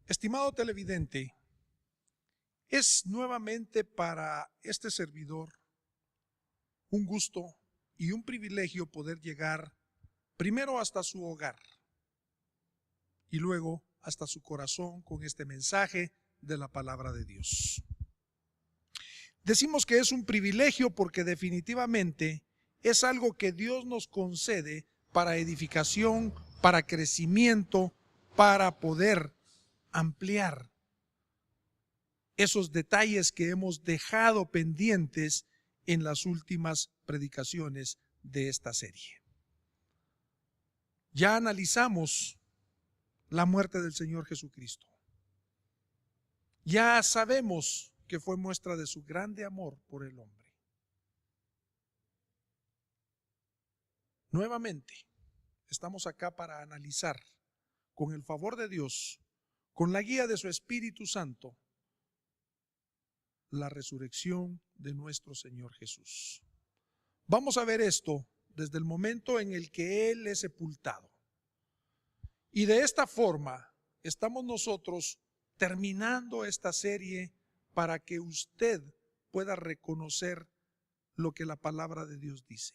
Estimado televidente, es nuevamente para este servidor un gusto y un privilegio poder llegar primero hasta su hogar y luego hasta su corazón con este mensaje de la palabra de Dios. Decimos que es un privilegio porque definitivamente es algo que Dios nos concede para edificación, para crecimiento, para poder ampliar esos detalles que hemos dejado pendientes en las últimas predicaciones de esta serie. Ya analizamos la muerte del Señor Jesucristo. Ya sabemos que fue muestra de su grande amor por el hombre. Nuevamente, estamos acá para analizar, con el favor de Dios, con la guía de su Espíritu Santo, la resurrección de nuestro Señor Jesús. Vamos a ver esto desde el momento en el que Él es sepultado. Y de esta forma estamos nosotros terminando esta serie para que usted pueda reconocer lo que la palabra de Dios dice.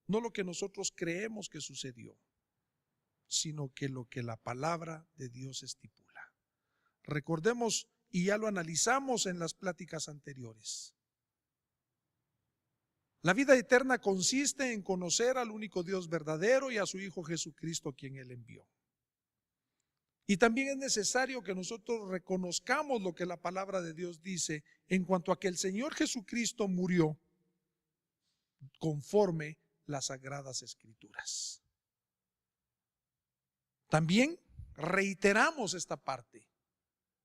No lo que nosotros creemos que sucedió, sino que lo que la palabra de Dios estipula. Recordemos, y ya lo analizamos en las pláticas anteriores, la vida eterna consiste en conocer al único Dios verdadero y a su Hijo Jesucristo, quien Él envió. Y también es necesario que nosotros reconozcamos lo que la palabra de Dios dice en cuanto a que el Señor Jesucristo murió conforme las Sagradas Escrituras. También reiteramos esta parte: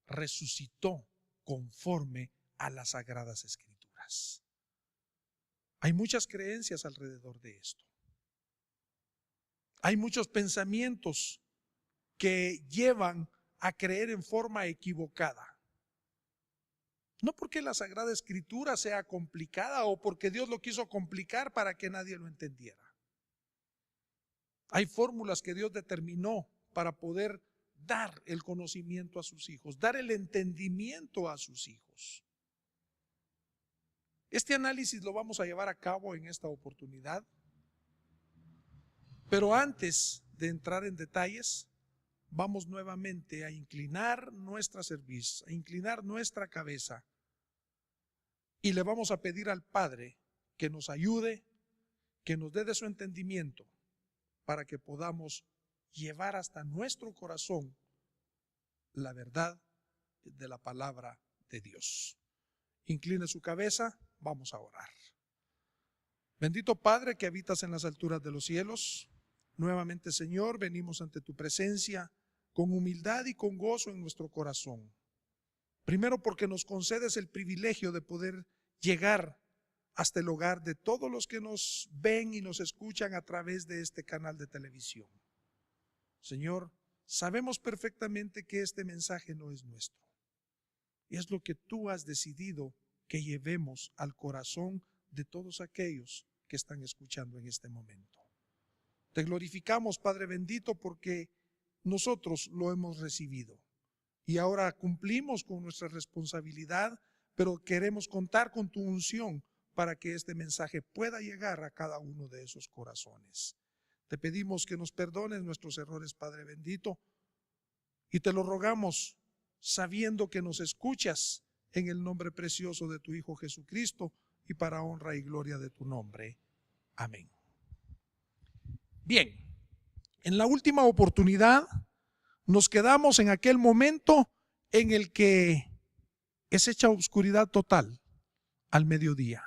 resucitó conforme a las Sagradas Escrituras. Hay muchas creencias alrededor de esto. Hay muchos pensamientos que llevan a creer en forma equivocada. No porque la Sagrada Escritura sea complicada o porque Dios lo quiso complicar para que nadie lo entendiera. Hay fórmulas que Dios determinó para poder dar el conocimiento a sus hijos, dar el entendimiento a sus hijos. Este análisis lo vamos a llevar a cabo en esta oportunidad, pero antes de entrar en detalles, vamos nuevamente a inclinar nuestra cerviz, a inclinar nuestra cabeza, y le vamos a pedir al Padre que nos ayude, que nos dé de su entendimiento, para que podamos llevar hasta nuestro corazón la verdad de la palabra de Dios. Incline su cabeza, vamos a orar. Bendito Padre que habitas en las alturas de los cielos, nuevamente, Señor, venimos ante tu presencia con humildad y con gozo en nuestro corazón. Primero, porque nos concedes el privilegio de poder llegar hasta el hogar de todos los que nos ven y nos escuchan a través de este canal de televisión. Señor, sabemos perfectamente que este mensaje no es nuestro. Es lo que tú has decidido que llevemos al corazón de todos aquellos que están escuchando en este momento. Te glorificamos, Padre bendito, porque nosotros lo hemos recibido y ahora cumplimos con nuestra responsabilidad, pero queremos contar con tu unción para que este mensaje pueda llegar a cada uno de esos corazones. Te pedimos que nos perdones nuestros errores, Padre bendito, y te lo rogamos sabiendo que nos escuchas en el nombre precioso de tu Hijo Jesucristo y para honra y gloria de tu nombre. Amén. Bien, en la última oportunidad nos quedamos en aquel momento en el que es hecha oscuridad total al mediodía.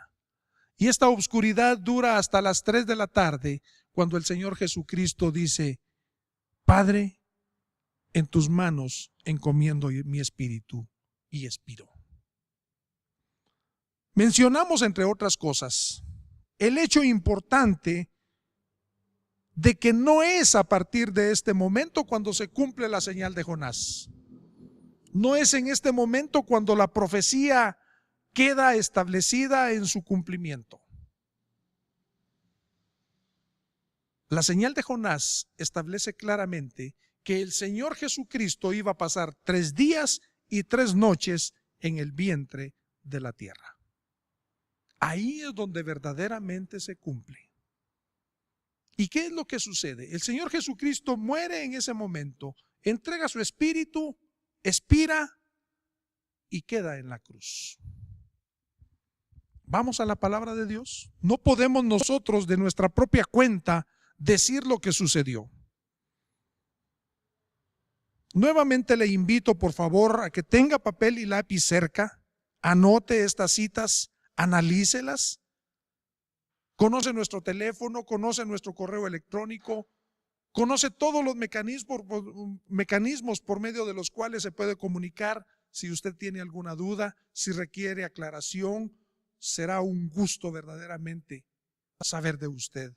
Y esta oscuridad dura hasta las 3 de la tarde, cuando el Señor Jesucristo dice: Padre, en tus manos encomiendo mi espíritu, y expiró. Mencionamos, entre otras cosas, el hecho importante de que no es a partir de este momento cuando se cumple la señal de Jonás. No es en este momento cuando la profecía queda establecida en su cumplimiento. La señal de Jonás establece claramente que el Señor Jesucristo iba a pasar 3 días y 3 noches en el vientre de la tierra. Ahí es donde verdaderamente se cumple. ¿Y qué es lo que sucede? El Señor Jesucristo muere en ese momento, entrega su espíritu, expira y queda en la cruz. Vamos a la palabra de Dios. No podemos nosotros de nuestra propia cuenta decir lo que sucedió. Nuevamente le invito, por favor, a que tenga papel y lápiz cerca, anote estas citas, analícelas. Conoce nuestro teléfono, conoce nuestro correo electrónico, conoce todos los mecanismos por medio de los cuales se puede comunicar. Si usted tiene alguna duda, si requiere aclaración, será un gusto verdaderamente saber de usted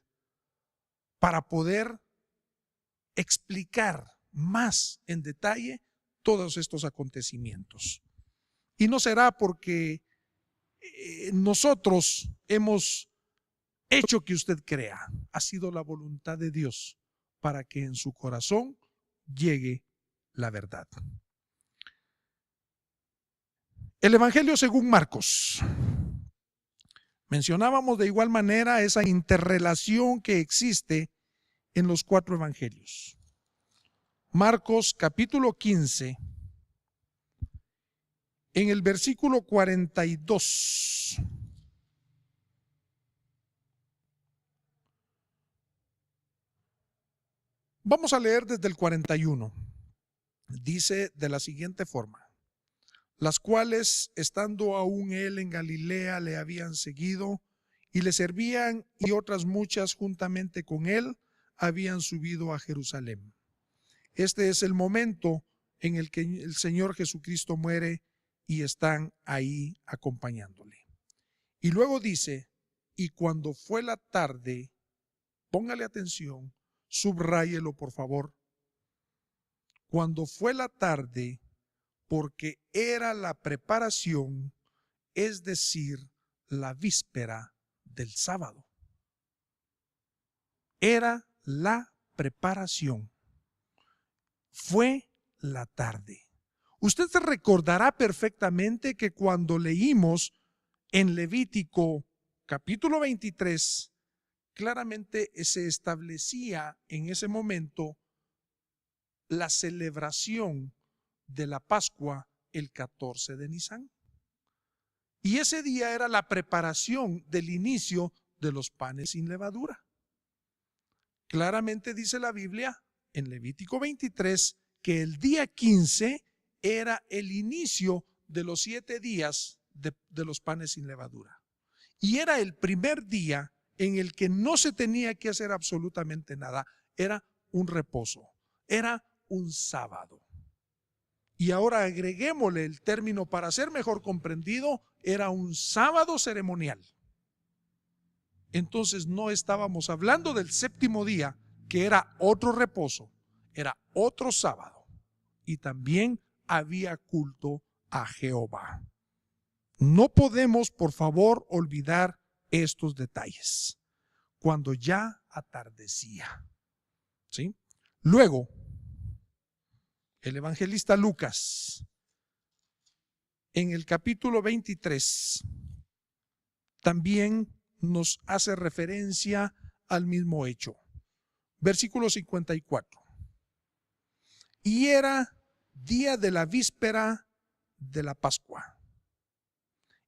para poder explicar más en detalle todos estos acontecimientos. Y no será porque nosotros hemos hecho que usted crea. Ha sido la voluntad de Dios para que en su corazón llegue la verdad. El Evangelio según Marcos. Mencionábamos de igual manera esa interrelación que existe en los 4 evangelios. Marcos capítulo 15, en el versículo 42. Vamos a leer desde el 41. Dice de la siguiente forma: las cuales, estando aún él en Galilea, le habían seguido y le servían, y otras muchas juntamente con él habían subido a Jerusalén. Este es el momento en el que el Señor Jesucristo muere y están ahí acompañándole. Y luego dice, y cuando fue la tarde, póngale atención, subráyelo por favor. Cuando fue la tarde, porque era la preparación, es decir, la víspera del sábado. Era la preparación. Fue la tarde. Usted se recordará perfectamente que cuando leímos en Levítico capítulo 23, claramente se establecía en ese momento la celebración de la Pascua el 14 de Nisán. Y ese día era la preparación del inicio de los panes sin levadura. Claramente dice la Biblia en Levítico 23 que el día 15 era el inicio de los 7 días de los panes sin levadura. Y era el primer día en el que no se tenía que hacer absolutamente nada. Era un reposo, era un sábado. Y ahora agreguémosle el término para ser mejor comprendido, era un sábado ceremonial. Entonces no estábamos hablando del 7º día, que era otro reposo, era otro sábado. Y también había culto a Jehová. No podemos, por favor, olvidar estos detalles. Cuando ya atardecía. ¿Sí? Luego, el evangelista Lucas, en el capítulo 23, también nos hace referencia al mismo hecho. Versículo 54. Y era día de la víspera de la Pascua,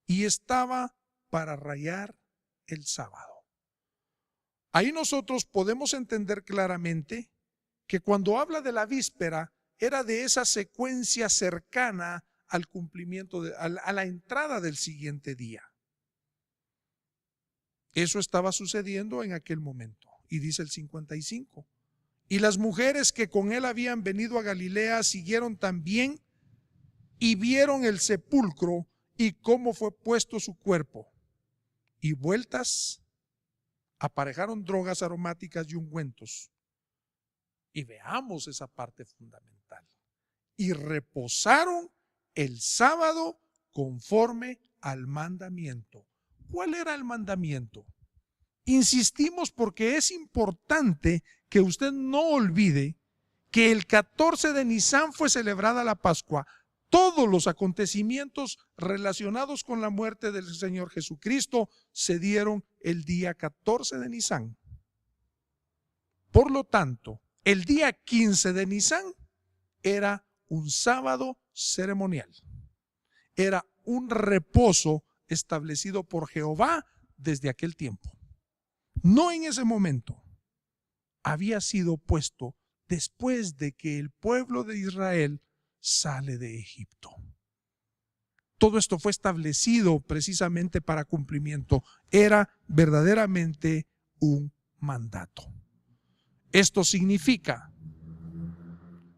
y estaba para rayar el sábado. Ahí nosotros podemos entender claramente que cuando habla de la víspera, era de esa secuencia cercana al cumplimiento, a la entrada del siguiente día. Eso estaba sucediendo en aquel momento. Y dice el 55. Y las mujeres que con él habían venido a Galilea siguieron también y vieron el sepulcro y cómo fue puesto su cuerpo. Y vueltas, aparejaron drogas aromáticas y ungüentos. Y veamos esa parte fundamental. Y reposaron el sábado conforme al mandamiento. ¿Cuál era el mandamiento? Insistimos porque es importante que usted no olvide que el 14 de Nisán fue celebrada la Pascua. Todos los acontecimientos relacionados con la muerte del Señor Jesucristo se dieron el día 14 de Nisán. Por lo tanto, el día 15 de Nisán era un sábado ceremonial. Era un reposo establecido por Jehová desde aquel tiempo. No en ese momento. Había sido puesto después de que el pueblo de Israel sale de Egipto. Todo esto fue establecido precisamente para cumplimiento. Era verdaderamente un mandato. Esto significa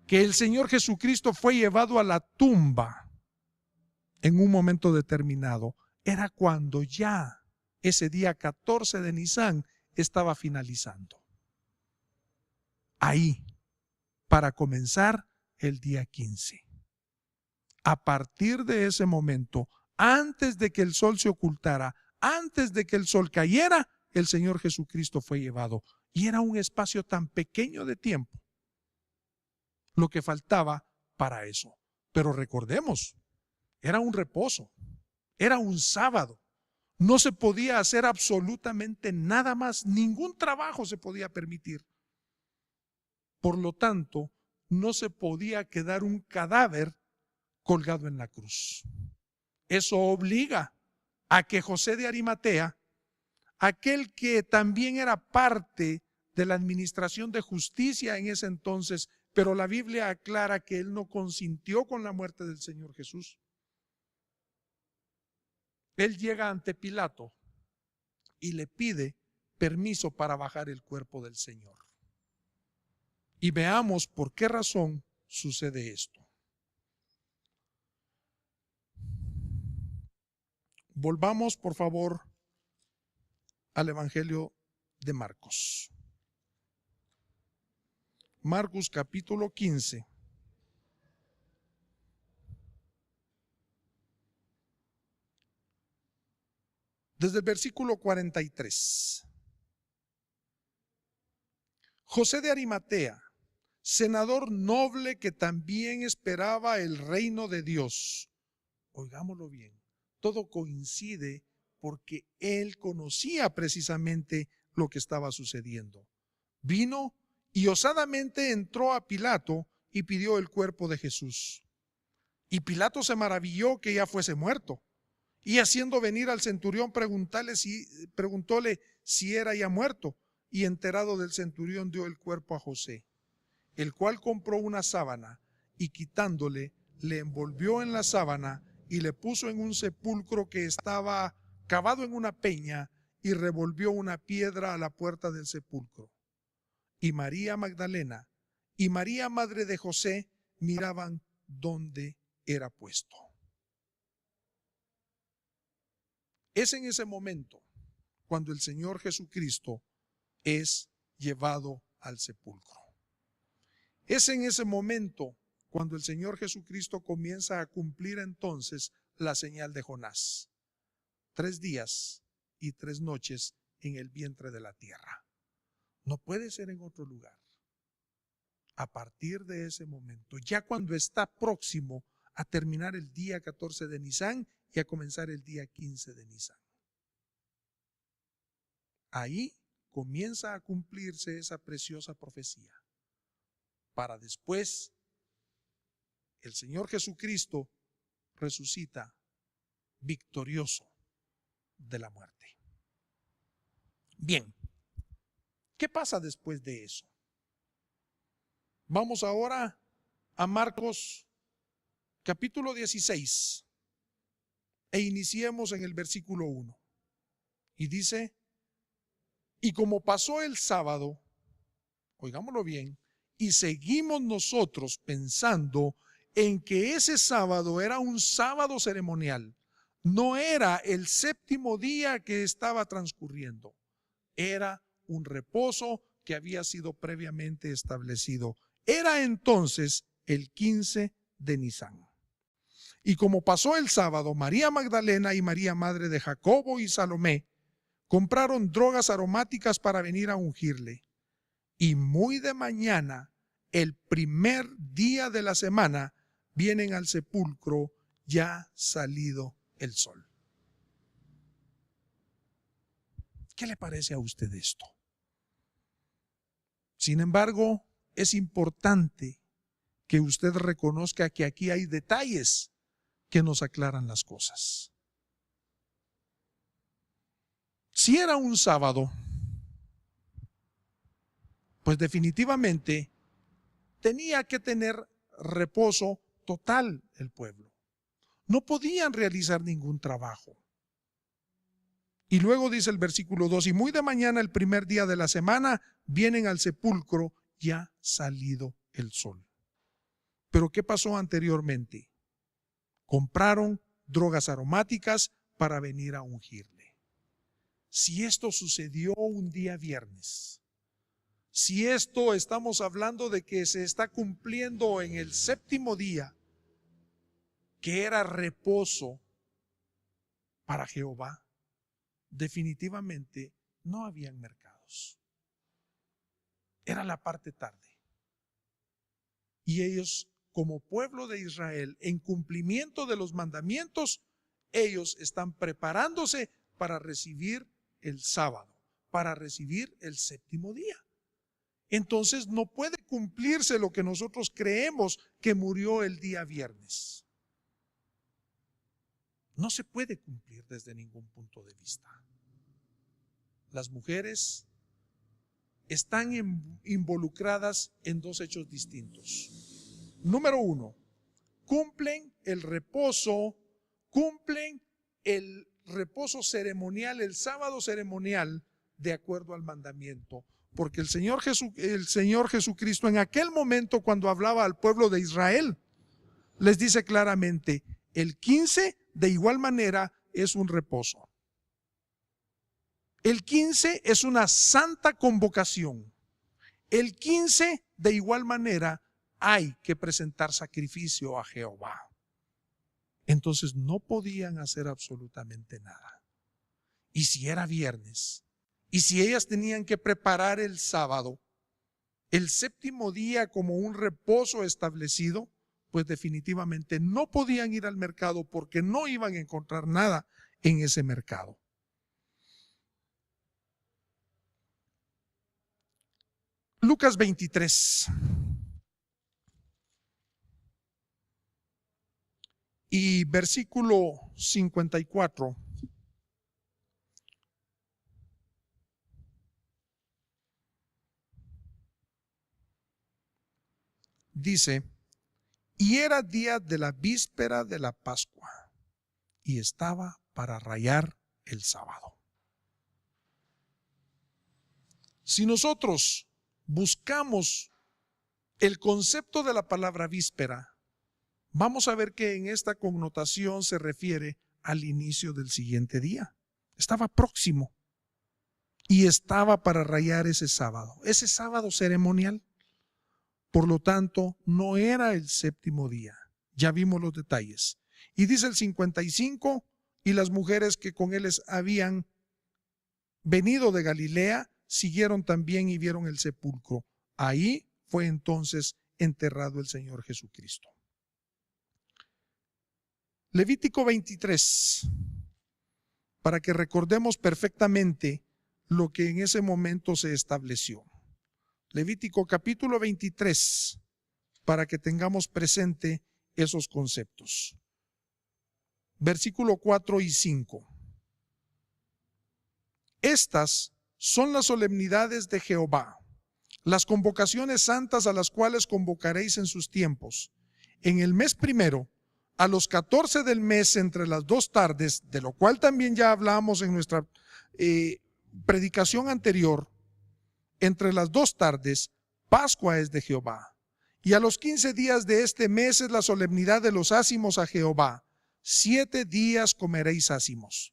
que el Señor Jesucristo fue llevado a la tumba en un momento determinado. Era cuando ya ese día 14 de Nisán estaba finalizando. Ahí, para comenzar el día 15. A partir de ese momento, antes de que el sol se ocultara, antes de que el sol cayera, el Señor Jesucristo fue llevado. Y era un espacio tan pequeño de tiempo lo que faltaba para eso. Pero recordemos, era un reposo, era un sábado. No se podía hacer absolutamente nada más, ningún trabajo se podía permitir. Por lo tanto, no se podía quedar un cadáver colgado en la cruz. Eso obliga a que José de Arimatea, aquel que también era parte de la administración de justicia en ese entonces, pero la Biblia aclara que él no consintió con la muerte del Señor Jesús. Él llega ante Pilato y le pide permiso para bajar el cuerpo del Señor. Y veamos por qué razón sucede esto. Volvamos, por favor, al Evangelio de Marcos. Marcos capítulo 15. Desde el versículo 43. José de Arimatea, senador noble que también esperaba el reino de Dios. Oigámoslo bien, todo coincide porque él conocía precisamente lo que estaba sucediendo. Vino y osadamente entró a Pilato y pidió el cuerpo de Jesús. Y Pilato se maravilló que ya fuese muerto. Y haciendo venir al centurión, preguntóle si era ya muerto. Y enterado del centurión, dio el cuerpo a José, el cual compró una sábana y quitándole, le envolvió en la sábana y le puso en un sepulcro que estaba cavado en una peña y revolvió una piedra a la puerta del sepulcro. Y María Magdalena y María, madre de José, miraban dónde era puesto. Es en ese momento cuando el Señor Jesucristo es llevado al sepulcro. Es en ese momento cuando el Señor Jesucristo comienza a cumplir entonces la señal de Jonás. 3 días y 3 noches en el vientre de la tierra. No puede ser en otro lugar. A partir de ese momento, ya cuando está próximo a terminar el día 14 de Nisán y a comenzar el día 15 de Nisán. Ahí comienza a cumplirse esa preciosa profecía. Para después, el Señor Jesucristo resucita victorioso de la muerte. Bien, ¿qué pasa después de eso? Vamos ahora a Marcos capítulo 16 e iniciemos en el versículo 1. Y dice, y como pasó el sábado, oigámoslo bien, y seguimos nosotros pensando en que ese sábado era un sábado ceremonial, no era el 7º día que estaba transcurriendo, era un reposo que había sido previamente establecido. Era entonces el 15 de Nisán. Y como pasó el sábado, María Magdalena y María, madre de Jacobo y Salomé, compraron drogas aromáticas para venir a ungirle. Y muy de mañana el primer día de la semana, vienen al sepulcro ya salido el sol. ¿Qué le parece a usted esto? Sin embargo, es importante que usted reconozca que aquí hay detalles que nos aclaran las cosas. Si era un sábado, pues definitivamente tenía que tener reposo total el pueblo. No podían realizar ningún trabajo. Y luego dice el versículo 2, y muy de mañana el primer día de la semana vienen al sepulcro ya salido el sol. Pero ¿qué pasó anteriormente? Compraron drogas aromáticas para venir a ungirle. Si esto sucedió un día viernes, si esto estamos hablando de que se está cumpliendo en el séptimo día, que era reposo para Jehová, definitivamente no habían mercados. Era la parte tarde. Y ellos, como pueblo de Israel, en cumplimiento de los mandamientos, ellos están preparándose para recibir el sábado, para recibir el séptimo día. Entonces no puede cumplirse lo que nosotros creemos que murió el día viernes. No se puede cumplir desde ningún punto de vista. Las mujeres están involucradas en dos hechos distintos. Número uno, cumplen el reposo ceremonial, el sábado ceremonial, de acuerdo al mandamiento. Porque el Señor Jesucristo en aquel momento, cuando hablaba al pueblo de Israel, les dice claramente, el 15 de igual manera es un reposo. El 15 es una santa convocación. El 15 de igual manera hay que presentar sacrificio a Jehová. Entonces no podían hacer absolutamente nada. Y si era viernes, y si ellas tenían que preparar el sábado, el séptimo día como un reposo establecido, pues definitivamente no podían ir al mercado porque no iban a encontrar nada en ese mercado. Lucas 23 y versículo 54. Dice, y era día de la víspera de la Pascua, y estaba para rayar el sábado. Si nosotros buscamos el concepto de la palabra víspera, vamos a ver que en esta connotación se refiere al inicio del siguiente día. Estaba próximo y estaba para rayar ese sábado ceremonial. Por lo tanto, no era el séptimo día. Ya vimos los detalles. Y dice el 55, y las mujeres que con él habían venido de Galilea, siguieron también y vieron el sepulcro. Ahí fue entonces enterrado el Señor Jesucristo. Levítico 23, para que recordemos perfectamente lo que en ese momento se estableció. Levítico capítulo 23, para que tengamos presente esos conceptos. Versículo 4 y 5. Estas son las solemnidades de Jehová, las convocaciones santas a las cuales convocaréis en sus tiempos. En el mes primero, a los 14 del mes, entre las 2 tardes, de lo cual también ya hablamos en nuestra predicación anterior, entre las 2 tardes, Pascua es de Jehová. Y a los 15 días de este mes es la solemnidad de los ácimos a Jehová. 7 días comeréis ácimos.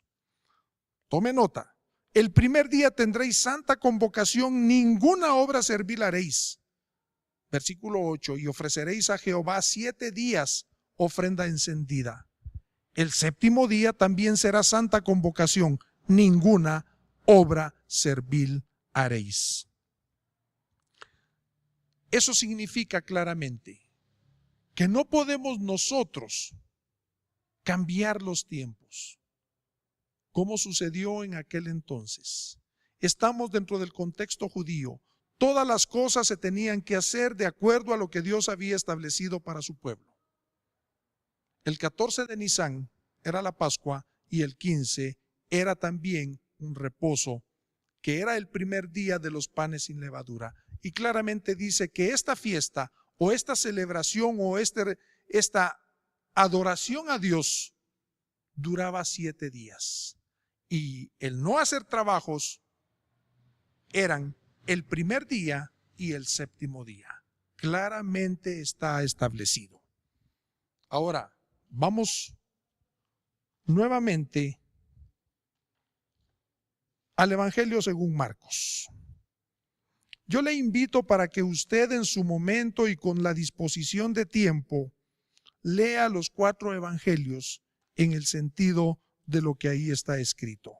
Tome nota. El primer día tendréis santa convocación, ninguna obra servil haréis. Versículo 8, y ofreceréis a Jehová 7 días ofrenda encendida. El séptimo día también será santa convocación, ninguna obra servil haréis. Eso significa claramente que no podemos nosotros cambiar los tiempos, como sucedió en aquel entonces. Estamos dentro del contexto judío. Todas las cosas se tenían que hacer de acuerdo a lo que Dios había establecido para su pueblo. El 14 de Nisán era la Pascua y el 15 era también un reposo, que era el primer día de los panes sin levadura. Y claramente dice que esta fiesta o esta celebración o esta adoración a Dios duraba 7 días. Y el no hacer trabajos eran el primer día y el séptimo día. Claramente está establecido. Ahora, vamos nuevamente al Evangelio según Marcos. Yo le invito para que usted en su momento y con la disposición de tiempo lea los 4 evangelios en el sentido de lo que ahí está escrito.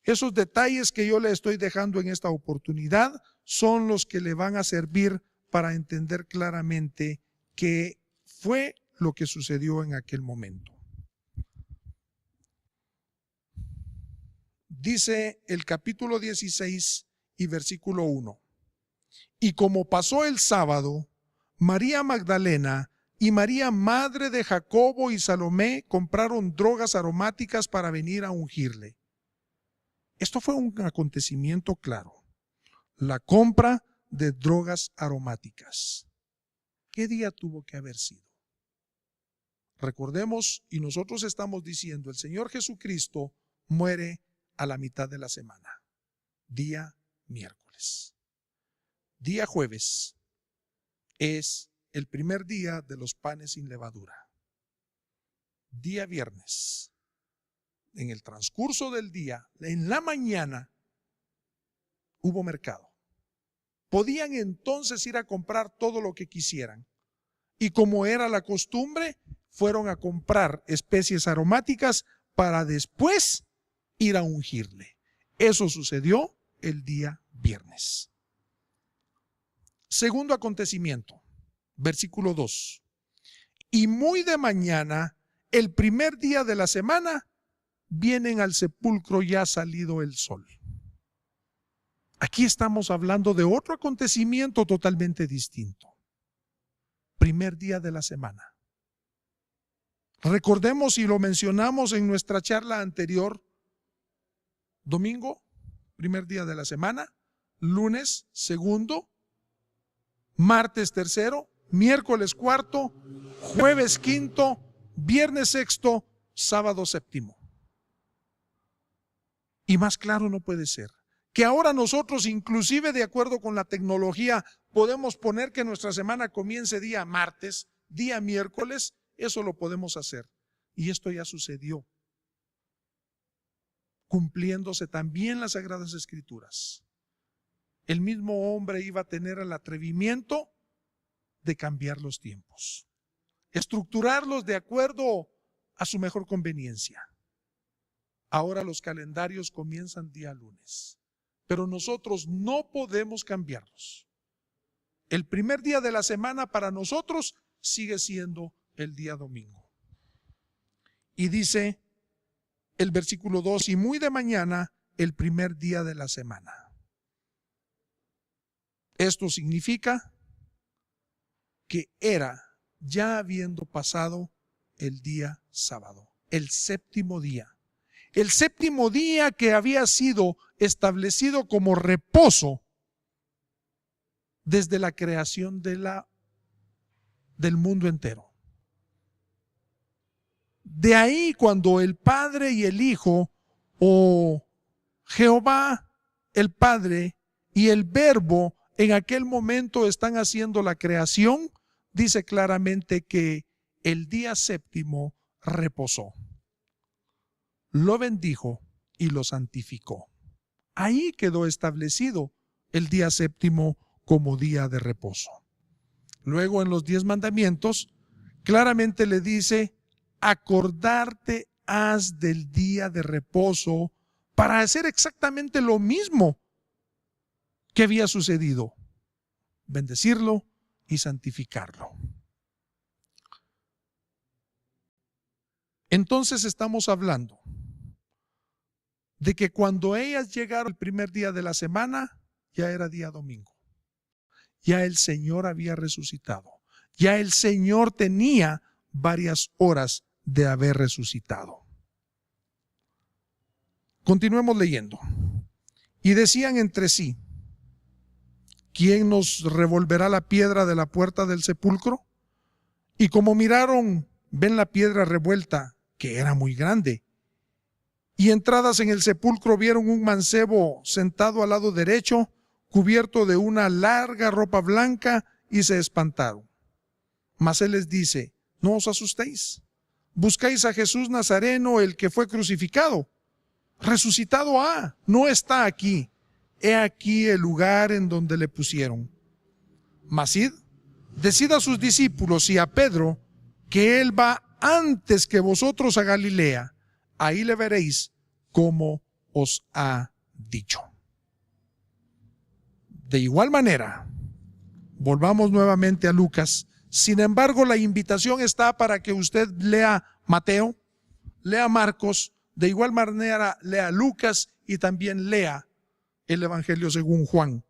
Esos detalles que yo le estoy dejando en esta oportunidad son los que le van a servir para entender claramente qué fue lo que sucedió en aquel momento. Dice el capítulo 16 y versículo 1. Y como pasó el sábado, María Magdalena y María, madre de Jacobo y Salomé, compraron drogas aromáticas para venir a ungirle. Esto fue un acontecimiento claro. La compra de drogas aromáticas. ¿Qué día tuvo que haber sido? Recordemos, y nosotros estamos diciendo, el Señor Jesucristo muere a la mitad de la semana. Día miércoles. Día jueves es el primer día de los panes sin levadura. Día viernes, en el transcurso del día, en la mañana, hubo mercado. Podían entonces ir a comprar todo lo que quisieran. Y como era la costumbre, fueron a comprar especies aromáticas para después ir a ungirle. Eso sucedió el día viernes. Segundo acontecimiento, versículo 2. Y muy de mañana, el primer día de la semana, vienen al sepulcro ya salido el sol. Aquí estamos hablando de otro acontecimiento totalmente distinto. Primer día de la semana. Recordemos y lo mencionamos en nuestra charla anterior. Domingo, primer día de la semana. Lunes, segundo. Martes, tercero. Miércoles, cuarto. Jueves, quinto. Viernes, sexto. Sábado, séptimo. Y más claro no puede ser. Que ahora nosotros, inclusive de acuerdo con la tecnología, podemos poner que nuestra semana comience día martes, día miércoles. Eso lo podemos hacer. Y esto ya sucedió, cumpliéndose también las Sagradas Escrituras. El mismo hombre iba a tener el atrevimiento de cambiar los tiempos, estructurarlos de acuerdo a su mejor conveniencia. Ahora los calendarios comienzan día lunes, pero nosotros no podemos cambiarlos. El primer día de la semana para nosotros sigue siendo el día domingo. Y dice el versículo 2, y muy de mañana el primer día de la semana. Esto significa que era ya habiendo pasado el día sábado, el séptimo día. El séptimo día que había sido establecido como reposo desde la creación del mundo entero. De ahí cuando el Padre y el Hijo, o Jehová, el Padre y el Verbo, en aquel momento están haciendo la creación, dice claramente que el día séptimo reposó. Lo bendijo y lo santificó. Ahí quedó establecido el día séptimo como día de reposo. Luego en los 10 mandamientos, claramente le dice, acordarte has del día de reposo para hacer exactamente lo mismo que había sucedido. Bendecirlo y santificarlo. Entonces estamos hablando de que cuando ellas llegaron el primer día de la semana, ya era día domingo. Ya el Señor había resucitado. Ya el Señor tenía varias horas de haber resucitado. Continuemos leyendo. Y decían entre sí: ¿quién nos revolverá la piedra de la puerta del sepulcro? Y como miraron, ven la piedra revuelta, que era muy grande. Y entradas en el sepulcro vieron un mancebo sentado al lado derecho, cubierto de una larga ropa blanca, y se espantaron. Mas él les dice: no os asustéis. Buscáis a Jesús Nazareno, el que fue crucificado. Resucitado ha, no está aquí. He aquí el lugar en donde le pusieron. Mas id, decid a sus discípulos y a Pedro que él va antes que vosotros a Galilea. Ahí le veréis como os ha dicho. De igual manera, volvamos nuevamente a Lucas. Sin embargo, la invitación está para que usted lea Mateo, lea Marcos, de igual manera lea Lucas y también lea el Evangelio según Juan.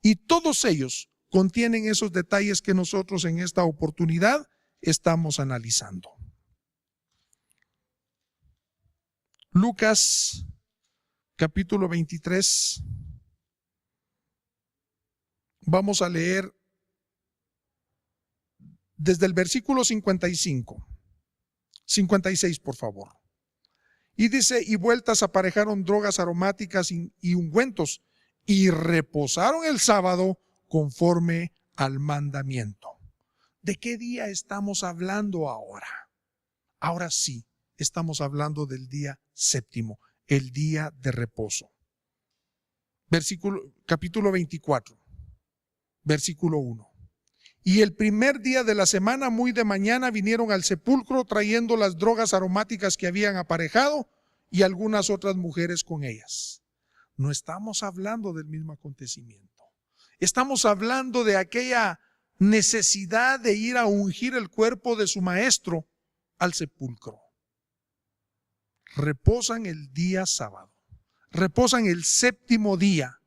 Y todos ellos contienen esos detalles que nosotros en esta oportunidad estamos analizando. Lucas capítulo 23. Vamos a leer desde el versículo 56, por favor. Y dice: y vueltas aparejaron drogas aromáticas y ungüentos, y reposaron el sábado conforme al mandamiento. ¿De qué día estamos hablando ahora? Ahora sí, estamos hablando del día séptimo, el día de reposo. Capítulo 24, versículo 1. Y el primer día de la semana, muy de mañana, vinieron al sepulcro trayendo las drogas aromáticas que habían aparejado y algunas otras mujeres con ellas. No estamos hablando del mismo acontecimiento. Estamos hablando de aquella necesidad de ir a ungir el cuerpo de su maestro al sepulcro. Reposan el día sábado, reposan el séptimo día,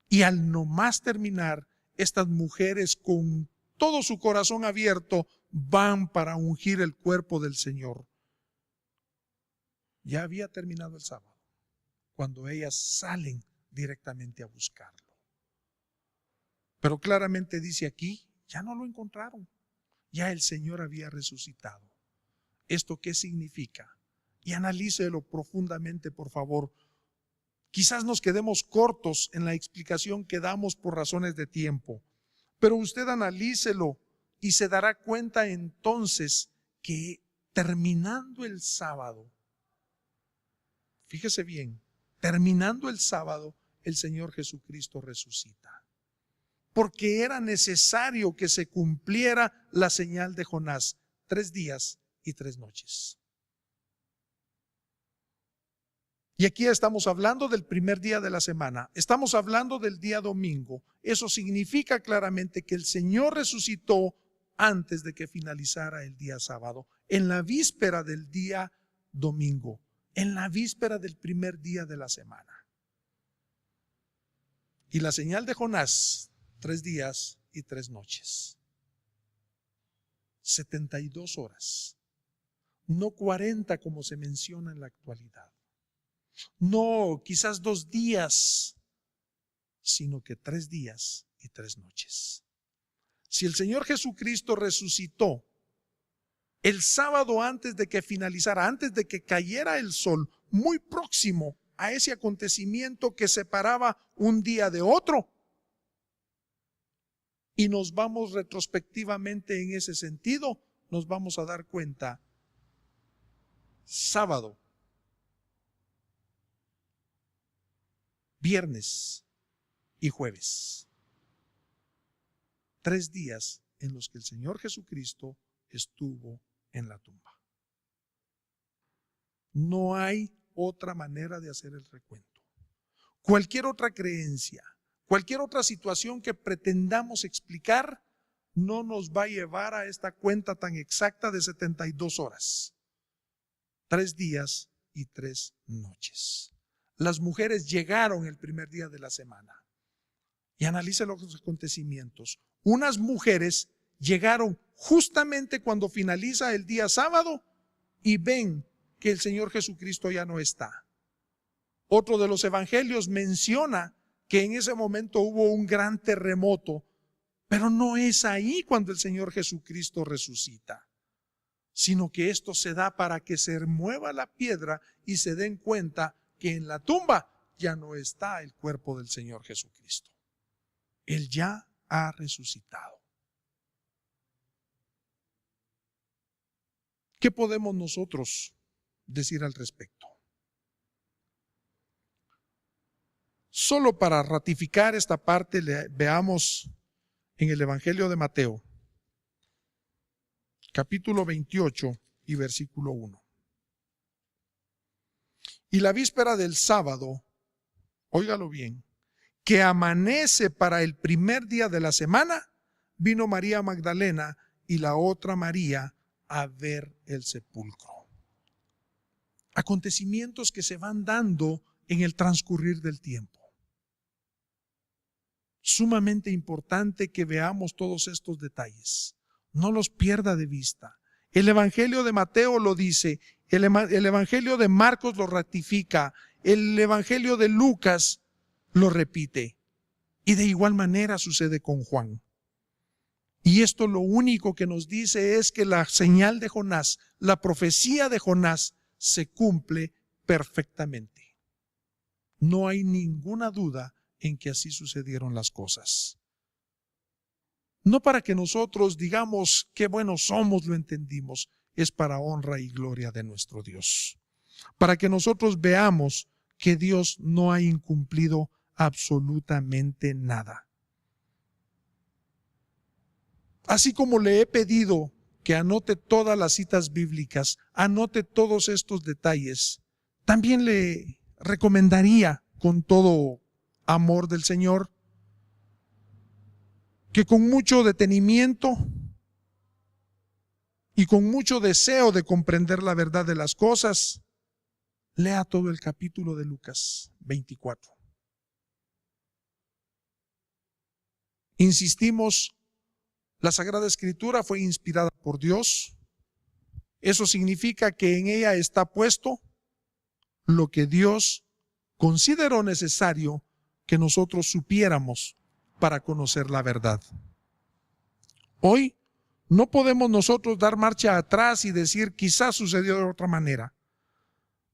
y al nomás terminar, estas mujeres con todo su corazón abierto van para ungir el cuerpo del Señor. Ya había terminado el sábado cuando ellas salen directamente a buscarlo. Pero claramente dice aquí, ya no lo encontraron. Ya el Señor había resucitado. ¿Esto qué significa? Y analícelo profundamente, por favor. Quizás nos quedemos cortos en la explicación que damos por razones de tiempo, pero usted analícelo y se dará cuenta entonces que terminando el sábado, fíjese bien, terminando el sábado, el Señor Jesucristo resucita. Porque era necesario que se cumpliera la señal de Jonás, 3 días y 3 noches. Y aquí estamos hablando del primer día de la semana, estamos hablando del día domingo. Eso significa claramente que el Señor resucitó antes de que finalizara el día sábado, en la víspera del día domingo, en la víspera del primer día de la semana. Y la señal de Jonás, 3 días y 3 noches. 72 horas, no 40 como se menciona en la actualidad. No, quizás 2 días, sino que 3 días y 3 noches. Si el Señor Jesucristo resucitó el sábado antes de que finalizara, antes de que cayera el sol, muy próximo a ese acontecimiento que separaba un día de otro, y nos vamos retrospectivamente en ese sentido, nos vamos a dar cuenta, sábado, viernes y jueves, 3 días en los que el Señor Jesucristo estuvo en la tumba. No hay otra manera de hacer el recuento. Cualquier otra creencia, cualquier otra situación que pretendamos explicar, no nos va a llevar a esta cuenta tan exacta de 72 horas. 3 días y 3 noches. Las mujeres llegaron el primer día de la semana. Y analice los acontecimientos. Unas mujeres llegaron justamente cuando finaliza el día sábado y ven que el Señor Jesucristo ya no está. Otro de los evangelios menciona que en ese momento hubo un gran terremoto, pero no es ahí cuando el Señor Jesucristo resucita, sino que esto se da para que se mueva la piedra y se den cuenta que en la tumba ya no está el cuerpo del Señor Jesucristo. Él ya ha resucitado. ¿Qué podemos nosotros decir al respecto? Solo para ratificar esta parte, veamos en el Evangelio de Mateo, capítulo 28 y versículo 1. Y la víspera del sábado, óigalo bien, que amanece para el primer día de la semana, vino María Magdalena y la otra María a ver el sepulcro. Acontecimientos que se van dando en el transcurrir del tiempo. Sumamente importante que veamos todos estos detalles. No los pierda de vista. El Evangelio de Mateo lo dice, el Evangelio de Marcos lo ratifica, el Evangelio de Lucas lo repite. Y de igual manera sucede con Juan. Y esto lo único que nos dice es que la señal de Jonás, la profecía de Jonás, se cumple perfectamente. No hay ninguna duda en que así sucedieron las cosas. No para que nosotros digamos qué buenos somos, lo entendimos, es para honra y gloria de nuestro Dios. Para que nosotros veamos que Dios no ha incumplido absolutamente nada. Así como le he pedido que anote todas las citas bíblicas, anote todos estos detalles, también le recomendaría con todo amor del Señor que con mucho detenimiento y con mucho deseo de comprender la verdad de las cosas, lea todo el capítulo de Lucas 24. Insistimos, la Sagrada Escritura fue inspirada por Dios. Eso significa que en ella está puesto lo que Dios consideró necesario que nosotros supiéramos para conocer la verdad. Hoy no podemos nosotros dar marcha atrás y decir quizás sucedió de otra manera.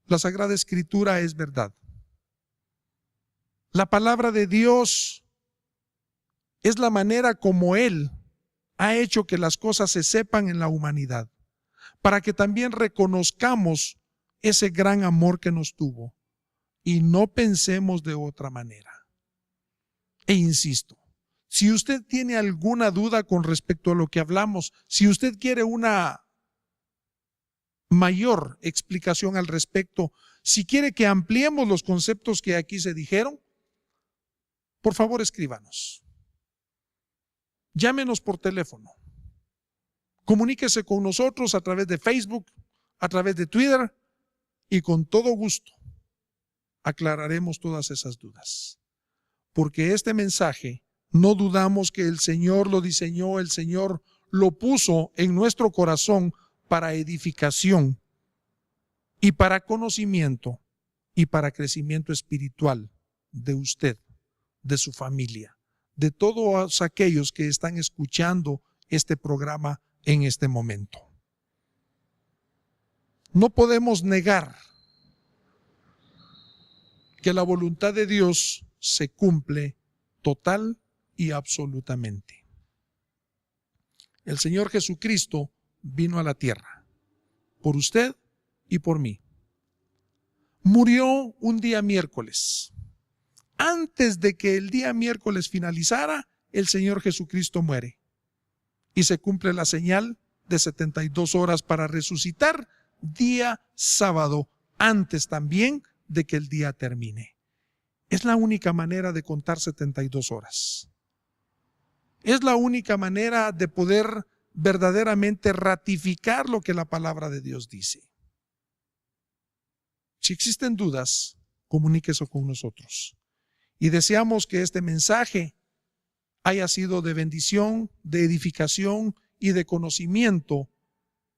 La Sagrada Escritura es verdad. La palabra de Dios es la manera como Él ha hecho que las cosas se sepan en la humanidad, para que también reconozcamos ese gran amor que nos tuvo y no pensemos de otra manera. E insisto, si usted tiene alguna duda con respecto a lo que hablamos, si usted quiere una mayor explicación al respecto, si quiere que ampliemos los conceptos que aquí se dijeron, por favor escríbanos. Llámenos por teléfono. Comuníquese con nosotros a través de Facebook, a través de Twitter y con todo gusto aclararemos todas esas dudas. Porque este mensaje no dudamos que el Señor lo diseñó, el Señor lo puso en nuestro corazón para edificación y para conocimiento y para crecimiento espiritual de usted, de su familia, de todos aquellos que están escuchando este programa en este momento. No podemos negar que la voluntad de Dios se cumple total y absolutamente. El Señor Jesucristo vino a la tierra por usted y por mí. Murió un día miércoles. Antes de que el día miércoles finalizara, el Señor Jesucristo muere. Y se cumple la señal de 72 horas para resucitar día sábado, antes también de que el día termine. Es la única manera de contar 72 horas. Es la única manera de poder verdaderamente ratificar lo que la palabra de Dios dice. Si existen dudas, comuníquese con nosotros. Y deseamos que este mensaje haya sido de bendición, de edificación y de conocimiento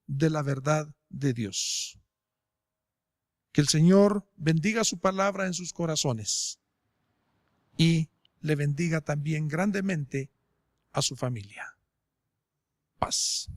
de la verdad de Dios. Que el Señor bendiga su palabra en sus corazones y le bendiga también grandemente a su familia. Paz.